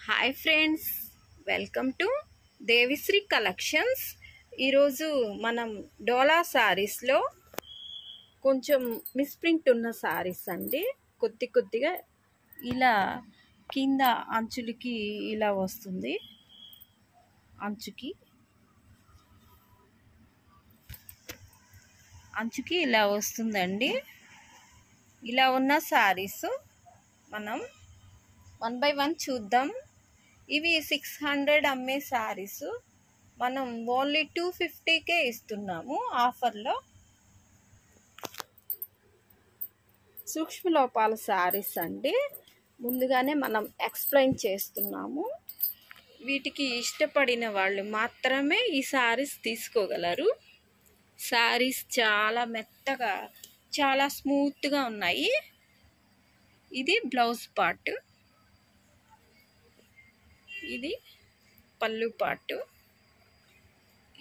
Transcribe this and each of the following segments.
Hi friends, welcome to Devisri collections. ఈరోజు మనం డోలా శారీస్లో కొంచెం మిస్ప్రింట్ ఉన్న శారీస్ అండి. కొద్దిగా ఇలా కింద అంచులకి ఇలా వస్తుంది, అంచుకి ఇలా వస్తుందండి. ఇలా ఉన్న శారీస్ మనం 1 by 1 చూద్దాం. ఇవి 600 అమ్మే శారీస్ మనం ఓన్లీ 250కే ఇస్తున్నాము ఆఫర్లో. సూక్ష్మ లోపాల శారీస్ అండి. ముందుగానే మనం ఎక్స్ప్లెయిన్ చేస్తున్నాము. వీటికి ఇష్టపడిన వాళ్ళు మాత్రమే ఈ శారీస్ తీసుకోగలరు. శారీస్ చాలా మెత్తగా, చాలా స్మూత్గా ఉన్నాయి. ఇది బ్లౌజ్ పార్ట్, ఇది పళ్ళు పార్ట్,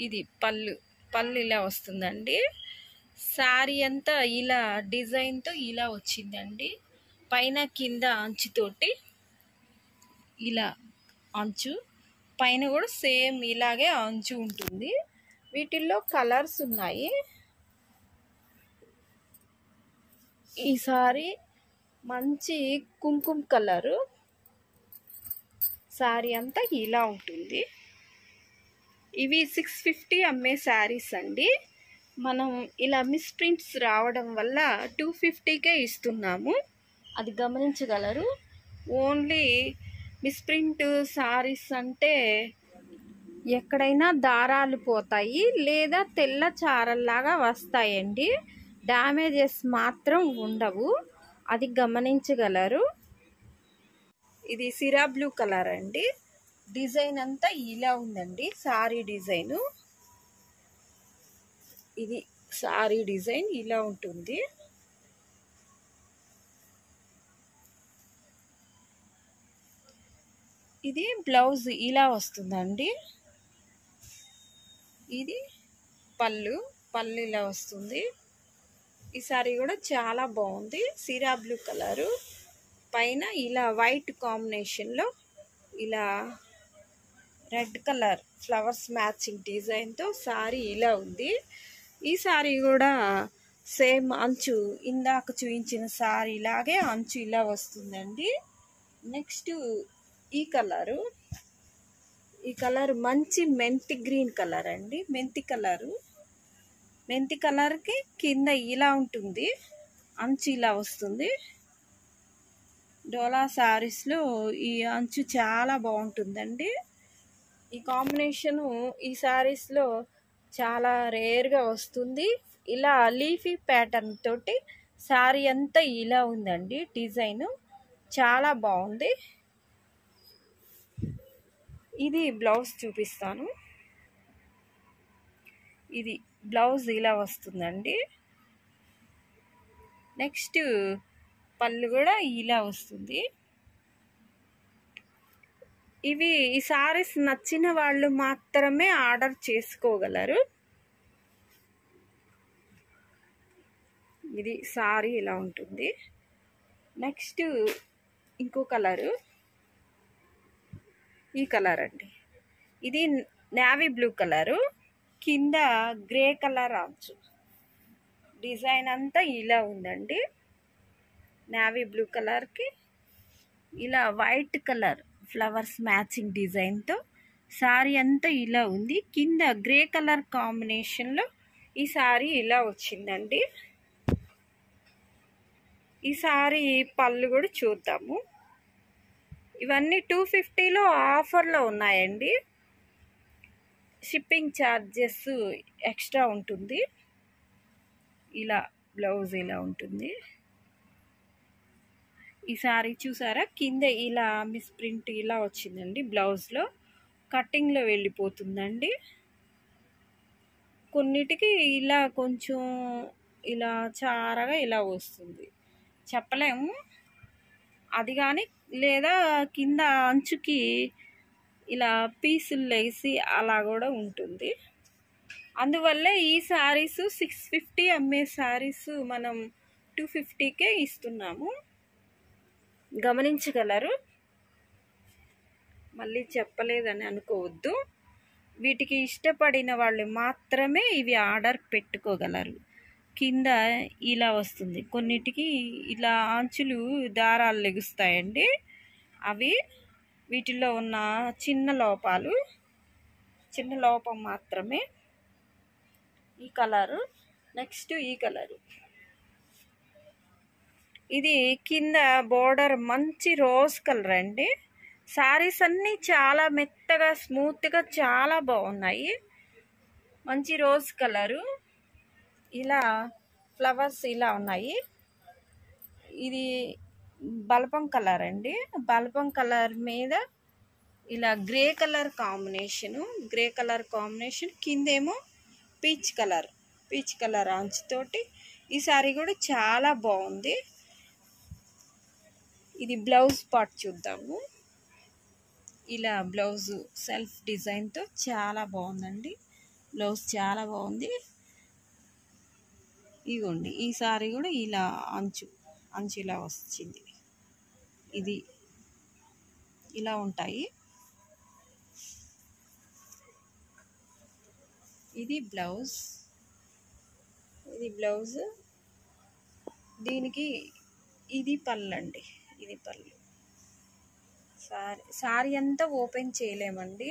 ఇది పళ్ళు ఇలా వస్తుందండి. శారీ అంతా ఇలా డిజైన్తో ఇలా వచ్చిందండి. పైన కింద అంచుతోటి ఇలా అంచు, పైన కూడా సేమ్ ఇలాగే అంచు ఉంటుంది. వీటిల్లో కలర్స్ ఉన్నాయి. ఈ సారీ మంచి కుంకుమ కలరు. శారీ అంతా ఇలా ఉంటుంది. ఇవి 650 అమ్మే శారీస్ అండి. మనం ఇలా మిస్ప్రింట్స్ రావడం వల్ల 250కే ఇస్తున్నాము. అది గమనించగలరు. ఓన్లీ మిస్ప్రింట్ శారీస్ అంటే ఎక్కడైనా దారాలు పోతాయి లేదా తెల్ల చారల్లాగా వస్తాయండి. డ్యామేజెస్ మాత్రం ఉండవు, అది గమనించగలరు. ఇది సిరా బ్లూ కలర్ అండి. డిజైన్ అంతా ఇలా ఉందండి. సారీ డిజైను, ఇది సారీ డిజైన్ ఇలా ఉంటుంది. ఇది బ్లౌజ్ ఇలా వస్తుందండి. ఇది పళ్ళు ఇలా వస్తుంది. ఈ సారీ కూడా చాలా బాగుంది. సిరా బ్లూ కలరు, పైన ఇలా వైట్ కాంబినేషన్లో ఇలా రెడ్ కలర్ ఫ్లవర్స్ మ్యాచింగ్ డిజైన్తో సారీ ఇలా ఉంది. ఈ సారీ కూడా సేమ్ అంచు, ఇందాక చూపించిన సారీ లాగే అంచు ఇలా వస్తుందండి. నెక్స్ట్ ఈ కలర్ మంచి మెంతి గ్రీన్ కలర్ అండి. మెంతి కలర్కి కింద ఇలా ఉంటుంది, అంచు ఇలా వస్తుంది. డోలా శారీస్లో ఈ అంచు చాలా బాగుంటుందండి. ఈ కాంబినేషను ఈ శారీస్లో చాలా రేర్గా వస్తుంది. ఇలా లీఫీ ప్యాటర్న్ తోటి శారీ అంతా ఇలా ఉందండి. డిజైను చాలా బాగుంది. ఇది బ్లౌజ్ చూపిస్తాను. ఇది బ్లౌజ్ ఇలా వస్తుందండి. నెక్స్ట్ పళ్ళు కూడా ఇలా వస్తుంది. ఈ సారీస్ నచ్చిన వాళ్ళు మాత్రమే ఆర్డర్ చేసుకోగలరు. ఇది సారీ ఇలా ఉంటుంది. నెక్స్ట్ ఇంకో కలరు, ఈ కలర్ అండి. ఇది నేవీ బ్లూ కలరు, కింద గ్రే కలర్ అంచు. డిజైన్ అంతా ఇలా ఉందండి. నేవీ బ్లూ కలర్కి ఇలా వైట్ కలర్ ఫ్లవర్స్ మ్యాచింగ్ డిజైన్తో శారీ అంతా ఇలా ఉంది. కింద గ్రే కలర్ కాంబినేషన్లో ఈ శారీ ఇలా వచ్చిందండి. ఈ శారీ పళ్ళు కూడా చూద్దాము. ఇవన్నీ 250లో ఆఫర్లో ఉన్నాయండి. షిప్పింగ్ ఛార్జెస్ ఎక్స్ట్రా ఉంటుంది. ఇలా బ్లౌజ్ ఇలా ఉంటుంది. ఈ సారీ చూసారా, కింద ఇలా మిస్ప్రింట్ ఇలా వచ్చిందండి. బ్లౌజ్లో కటింగ్లో వెళ్ళిపోతుందండి. కొన్నిటికి ఇలా కొంచెం ఇలా చారగా ఇలా వస్తుంది, చెప్పలేము అది. కానీ లేదా కింద అంచుకి ఇలా పీసులు వేసి అలా కూడా ఉంటుంది. అందువల్ల ఈ శారీస్ 650 అమ్మే శారీస్ మనం 250కే ఇస్తున్నాము. గమనించగలరు. మళ్ళీ చెప్పలేదని అనుకోవద్దు. వీటికి ఇష్టపడిన వాళ్ళు మాత్రమే ఇవి ఆర్డర్ పెట్టుకోగలరు. కింద ఇలా వస్తుంది, కొన్నిటికి ఇలా అంచులు దారాలు లెగుస్తాయండి. అవి వీటిలో ఉన్న చిన్న లోపం మాత్రమే. ఈ కలరు, నెక్స్ట్ ఈ కలరు. ఇది కింద బోర్డర్ మంచి రోజ్ కలర్ అండి. శారీస్ అన్నీ చాలా మెత్తగా స్మూత్గా చాలా బాగున్నాయి. మంచి రోజ్ కలరు, ఇలా ఫ్లవర్స్ ఇలా ఉన్నాయి. ఇది బలపం కలర్ అండి. బలపం కలర్ మీద ఇలా గ్రే కలర్ కాంబినేషన్, కిందేమో పీచ్ కలర్ అంచుతోటి. ఈ శారీ కూడా చాలా బాగుంది. ఇది బ్లౌజ్ పార్ట్ చూద్దాము. ఇలా బ్లౌజ్ సెల్ఫ్ డిజైన్తో చాలా బాగుందండి. బ్లౌజ్ చాలా బాగుంది. ఇదిగోండి, ఈ శారీ కూడా ఇలా అంచు ఇలా వచ్చింది. ఇది ఇలా ఉంటాయి. ఇది బ్లౌజ్, దీనికి ఇది పళ్ళు అండి. ఇది పళ్ళు. శారీ అంతా ఓపెన్ చేయలేమండి,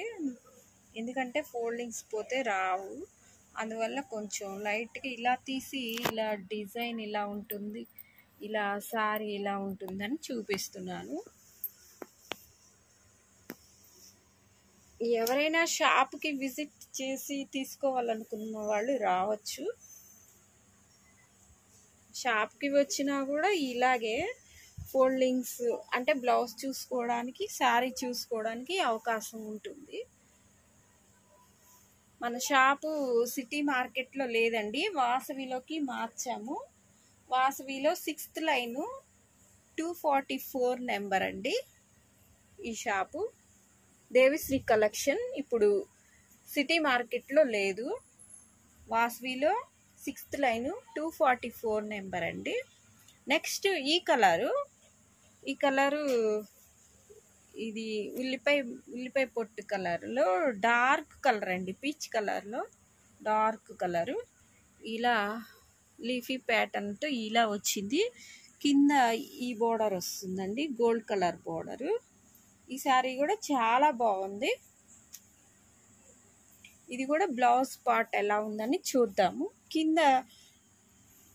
ఎందుకంటే ఫోల్డింగ్స్ పోతే రావు. అందువల్ల కొంచెం లైట్గా ఇలా తీసి ఇలా డిజైన్ ఇలా ఉంటుంది, ఇలా శారీ ఇలా ఉంటుందని చూపిస్తున్నాను. ఎవరైనా షాప్కి విజిట్ చేసి తీసుకోవాలనుకున్న వాళ్ళు రావచ్చు. షాప్కి వచ్చినా కూడా ఇలాగే ఫోల్డింగ్స్ అంటే బ్లౌజ్ చూసుకోవడానికి, శారీ చూసుకోవడానికి అవకాశం ఉంటుంది. మన షాపు సిటీ మార్కెట్లో లేదండి, వాసవిలోకి మార్చాము. వాసవిలో 6th లైను 244 నెంబర్ అండి ఈ షాపు. దేవిశ్రీ కలెక్షన్ ఇప్పుడు సిటీ మార్కెట్లో లేదు. వాసవిలో 6th లైను 244 నెంబర్ అండి. నెక్స్ట్ ఈ కలరు ఇది ఉల్లిపాయ పొట్టు కలర్లో డార్క్ కలర్ అండి. పీచ్ కలర్లో డార్క్ కలరు, ఇలా లీఫీ ప్యాటర్న్తో ఇలా వచ్చింది. కింద ఈ బోర్డర్ వస్తుందండి, గోల్డ్ కలర్ బోర్డరు. ఈ శారీ కూడా చాలా బాగుంది. ఇది కూడా బ్లౌజ్ పార్ట్ ఎలా ఉందని చూద్దాము.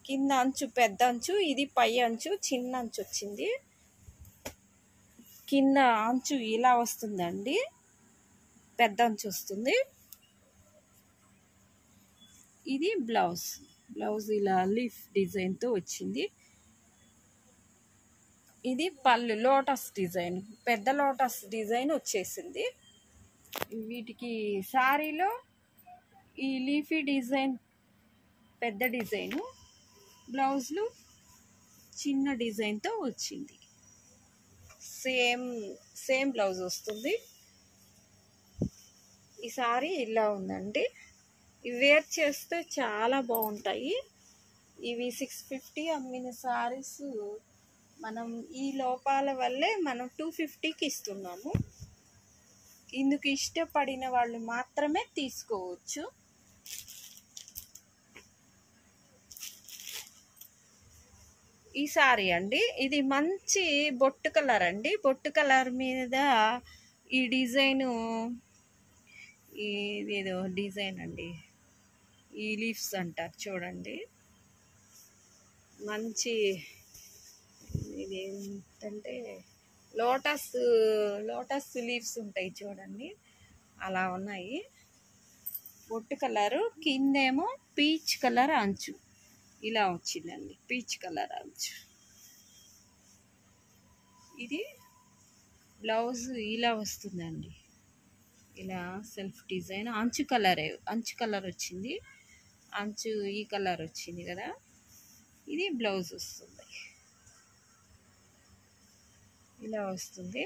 కింద అంచు పెద్ద అంచు, ఇది పై అంచు చిన్న అంచు వచ్చింది. కింద అంచు ఇలా వస్తుందండి, పెద్ద అంచు వస్తుంది. ఇది బ్లౌజ్ ఇలా లీఫ్ డిజైన్తో వచ్చింది. ఇది పళ్ళు, లోటస్ డిజైన్, పెద్ద లోటస్ డిజైన్ వచ్చేసింది. వీటికి శారీలో ఈ లీఫీ డిజైన్ పెద్ద డిజైను, బ్లౌజ్లు చిన్న డిజైన్తో వచ్చింది. సేమ్ బ్లౌజ్ వస్తుంది. ఈ శారీ ఇలా ఉందండి. ఇవి వేర్ చేస్తే చాలా బాగుంటాయి. ఇవి 650 అమ్మిన శారీస్ మనం ఈ లోపాల వల్లే మనం 250కి ఇస్తున్నాము. ఇందుకు ఇష్టపడిన వాళ్ళు మాత్రమే తీసుకోవచ్చు. ఈ శారీ అండి, ఇది మంచి బొట్టు కలర్ అండి. బొట్టు కలర్ మీద ఈ డిజైను, ఇదేదో డిజైన్ అండి, ఈ లీవ్స్ అంటారు చూడండి. మంచి ఇది ఏంటంటే లోటస్ లీవ్స్ ఉంటాయి చూడండి, అలా ఉన్నాయి. బొట్టు కలరు, కిందేమో పీచ్ కలర్ అంచు ఇలా వచ్చిందండి, పీచ్ కలర్ అంచు. ఇది బ్లౌజ్ ఇలా వస్తుందండి, ఇలా సెల్ఫ్ డిజైన్. అంచు కలర్ వచ్చింది, అంచు ఈ కలర్ వచ్చింది కదా. ఇది బ్లౌజ్ వస్తుంది, ఇలా వస్తుంది.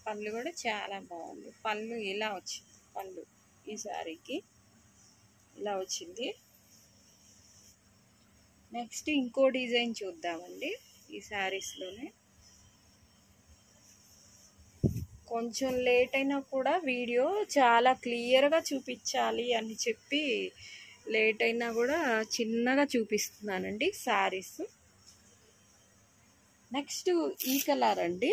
పళ్ళు కూడా చాలా బాగుంది. పళ్ళు ఇలా వచ్చింది, పళ్ళు ఈ శారీకి ఇలా వచ్చింది. నెక్స్ట్ ఇంకో డిజైన్ చూద్దామండి. ఈ శారీస్లోనే కొంచెం లేట్ అయినా కూడా వీడియో చాలా క్లియర్గా చూపించాలి అని చెప్పి లేట్ అయినా కూడా చిన్నగా చూపిస్తున్నానండి శారీస్. నెక్స్ట్ ఈ కలర్ అండి.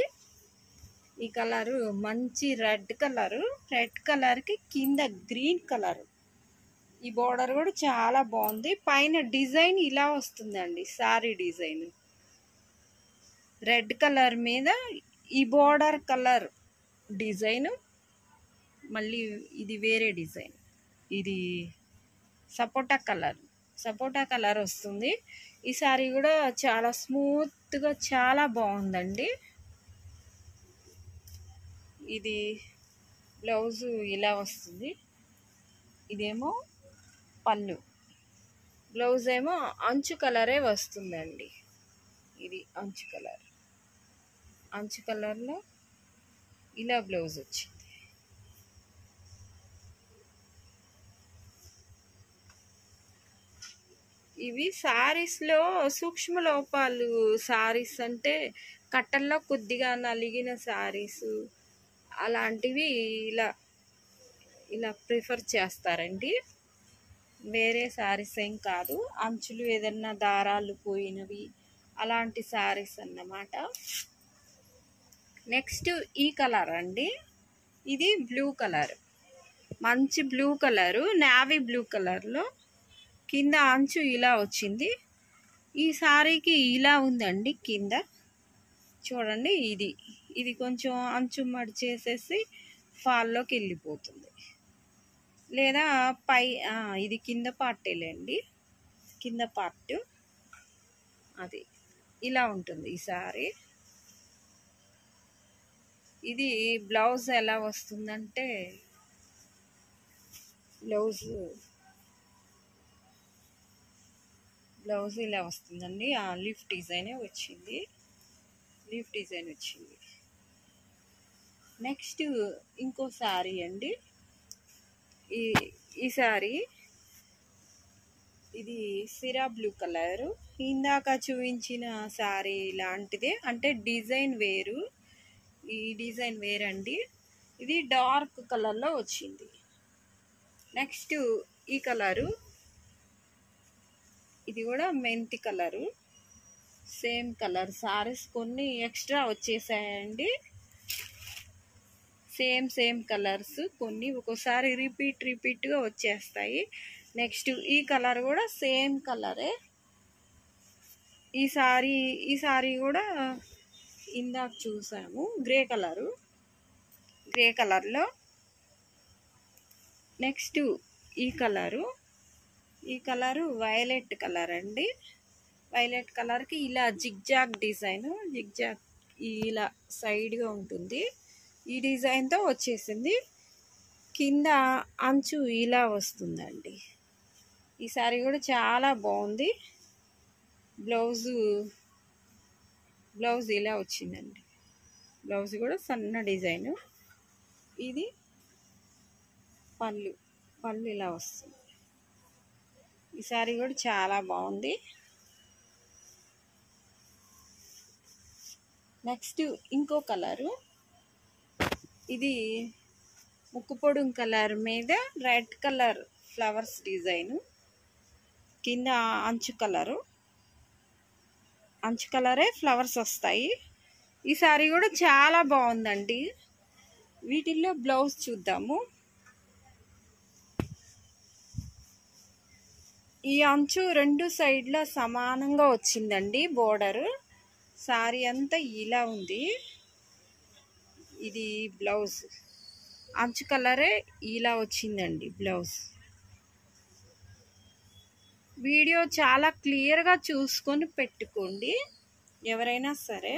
ఈ కలరు మంచి రెడ్ కలరు. రెడ్ కలర్కి కింద గ్రీన్ కలర్. ఈ బోర్డర్ కూడా చాలా బాగుంది. పైన డిజైన్ ఇలా వస్తుందండి, శారీ డిజైన్ రెడ్ కలర్ మీద ఈ బోర్డర్ కలర్ డిజైన్. మళ్ళీ ఇది వేరే డిజైన్, ఇది సపోటా కలర్ వస్తుంది. ఈ శారీ కూడా చాలా స్మూత్గా చాలా బాగుందండి. ఇది బ్లౌజు ఇలా వస్తుంది. ఇదేమో పళ్ళు. బ్లౌజ్ ఏమో అంచు కలరే వస్తుందండి. ఇది అంచు కలర్లో ఇలా బ్లౌజ్ వచ్చింది. ఇవి శారీస్లో సూక్ష్మ లోపాలు. శారీస్ అంటే కట్టల్లో కొద్దిగా నలిగిన శారీస్ అలాంటివి ఇలా ప్రిఫర్ చేస్తారండి. వేరే శారీస్ ఏం కాదు, అంచులు ఏదన్నా దారాలు పోయినవి అలాంటి శారీస్ అన్నమాట. నెక్స్ట్ ఈ కలర్ అండి. ఇది బ్లూ కలర్, మంచి బ్లూ కలరు, నేవీ బ్లూ కలర్లో కింద అంచు ఇలా వచ్చింది. ఈ శారీకి ఇలా ఉందండి కింద చూడండి. ఇది కొంచెం అంచు మడిచేసేసి ఫాల్లోకి వెళ్ళిపోతుంది, లేదా ఇది కింద పార్టేలేండి. కింద పార్ట్ అది ఇలా ఉంటుంది ఈ శారీ. ఇది బ్లౌజ్ ఎలా వస్తుందంటే బ్లౌజ్ ఇలా వస్తుందండి. లీఫ్ డిజైన్ వచ్చింది. నెక్స్ట్ ఇంకో శారీ అండి. ఈ శారీ ఇది సిరా బ్లూ కలరు. ఇందాక చూపించిన శారీ లాంటిదే, అంటే డిజైన్ వేరు. ఈ డిజైన్ వేరండి. ఇది డార్క్ కలర్లో వచ్చింది. నెక్స్ట్ ఈ కలరు, ఇది కూడా మెంతి కలరు. సేమ్ కలర్ శారీస్ కొన్ని ఎక్స్ట్రా వచ్చేసాయండి. సేమ్ కలర్స్ కొన్ని ఒక్కోసారి రిపీట్గా వచ్చేస్తాయి. నెక్స్ట్ ఈ కలర్ కూడా సేమ్ కలరే. ఈ సారీ కూడా ఇందాక చూసాము, గ్రే కలర్లో. నెక్స్ట్ ఈ కలరు వైలెట్ కలర్ అండి. వైలెట్ కలర్కి ఇలా జిగ్జాగ్ డిజైన్, ఇలా సైడ్గా ఉంటుంది. ఈ డిజైన్తో వచ్చేసింది. కింద అంచు ఇలా వస్తుందండి. ఈ సారీ కూడా చాలా బాగుంది. బ్లౌజ్ ఇలా వచ్చిందండి. బ్లౌజ్ కూడా సన్న డిజైను. ఇది పళ్ళు ఇలా వస్తుంది. ఈ సారీ కూడా చాలా బాగుంది. నెక్స్ట్ ఇంకో కలరు, ఇది ముక్కు పొడుం కలర్ మీద రెడ్ కలర్ ఫ్లవర్స్ డిజైను. కింద అంచు కలరే ఫ్లవర్స్ వస్తాయి. ఈ సారీ కూడా చాలా బాగుందండి. వీటిల్లో బ్లౌజ్ చూద్దాము. ఈ అంచు రెండు సైడ్ల సమానంగా వచ్చిందండి బోర్డర్. సారీ అంతా ఇలా ఉంది. ఇది బ్లౌజ్ అంచు కలరే ఇలా వచ్చిందండి బ్లౌజ్. వీడియో చాలా క్లియర్గా చూసుకొని పెట్టుకోండి. ఎవరైనా సరే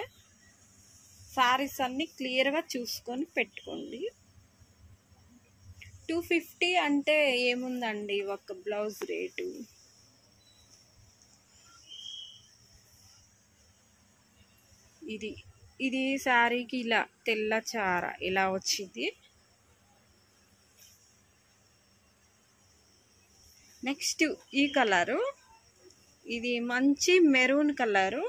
సారీస్ అన్నీ క్లియర్గా చూసుకొని పెట్టుకోండి. 250 అంటే ఏముందండి ఒక బ్లౌజ్ రేటు. ఇది శారీకి ఇలా తెల్ల చార ఇలా వచ్చింది. నెక్స్ట్ ఈ కలరు, ఇది మంచి మెరూన్ కలరు.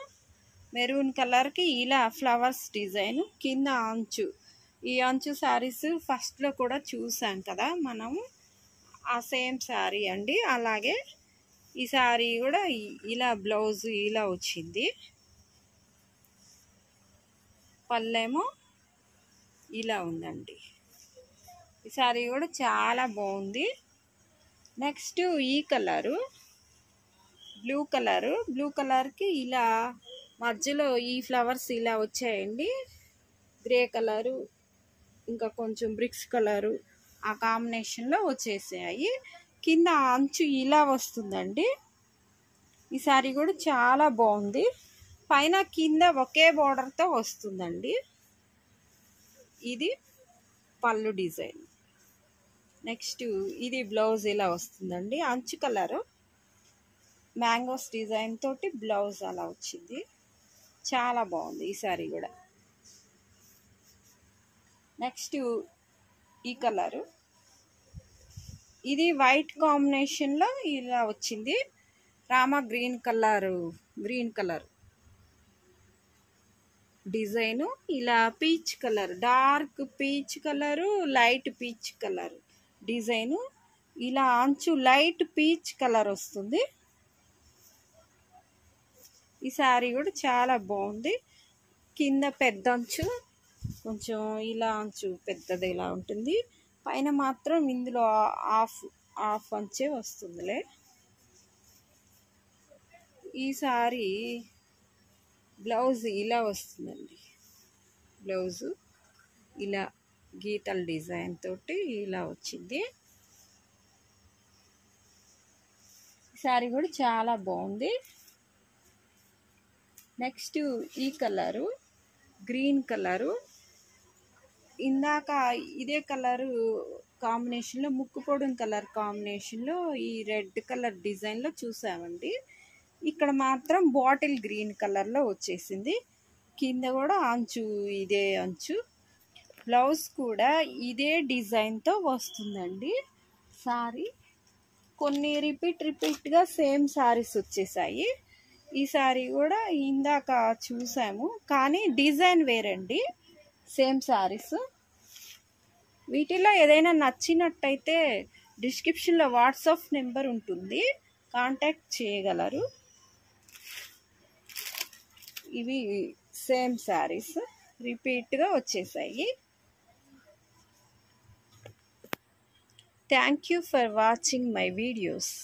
మెరూన్ కలర్కి ఇలా ఫ్లవర్స్ డిజైన్, కింద అంచు. ఈ అంచు శారీస్ ఫస్ట్లో కూడా చూసాం కదా మనం, ఆ సేమ్ శారీ అండి. అలాగే ఈ శారీ కూడా ఇలా బ్లౌజ్ ఇలా వచ్చింది, పళ్ళేమో ఇలా ఉందండి. ఈ శారీ కూడా చాలా బాగుంది. నెక్స్ట్ ఈ కలరు బ్లూ కలర్కి ఇలా మధ్యలో ఈ ఫ్లవర్స్ ఇలా వచ్చాయండి. గ్రే కలరు ఇంకా కొంచెం బ్రిక్స్ కలరు ఆ కాంబినేషన్లో వచ్చేసాయి. కింద అంచు ఇలా వస్తుందండి. ఈ శారీ కూడా చాలా బాగుంది. పైన కింద ఒకే బార్డర్తో వస్తుందండి. ఇది పళ్ళు డిజైన్. నెక్స్ట్ ఇది బ్లౌజ్ ఇలా వస్తుందండి. అంచు కలరు మ్యాంగోస్ డిజైన్ తోటి బ్లౌజ్ అలా వచ్చింది. చాలా బాగుంది ఈ శారీ కూడా. నెక్స్ట్ ఈ కలరు, ఇది వైట్ కాంబినేషన్లో ఇలా వచ్చింది. రామా గ్రీన్ కలర్ డిజైను, ఇలా peach colour, dark peach colour, light peach colour design, ఇలా అంచు లైట్ పీచ్ కలర్ వస్తుంది. ఈ శారీ కూడా చాలా బాగుంది. కింద పెద్ద అంచు, కొంచెం ఇలా అంచు పెద్దది ఇలా ఉంటుంది. పైన మాత్రం ఇందులో హాఫ్ అంచే వస్తుందిలే. ఈ శారీ బ్లౌజ్ ఇలా వస్తుందండి. బ్లౌజు ఇలా గీతల డిజైన్ తోటి ఇలా వచ్చింది. శారీ కూడా చాలా బాగుంది. నెక్స్ట్ ఈ కలరు గ్రీన్ కలరు, ఇందాక ఇదే కలరు కాంబినేషన్లో ముక్కు పొడుం కలర్ కాంబినేషన్లో ఈ రెడ్ కలర్ డిజైన్లో చూసామండి. ఇక్కడ మాత్రం బాటిల్ గ్రీన్ కలర్లో వచ్చేసింది. కింద కూడా అంచు ఇదే అంచు. బ్లౌజ్ కూడా ఇదే డిజైన్తో వస్తుందండి. సారీ కొన్ని రిపీట్గా సేమ్ సారీస్ వచ్చేసాయి. ఈ సారీ కూడా ఇందాక చూసాము, కానీ డిజైన్ వేరండి, సేమ్ సారీస్. వీటిలో ఏదైనా నచ్చినట్టయితే డిస్క్రిప్షన్లో వాట్సాప్ నెంబర్ ఉంటుంది, కాంటాక్ట్ చేయగలరు. ఇవి సేమ్ సారీస్ రిపీట్గా వచ్చేసాయి. Thank you for watching my videos.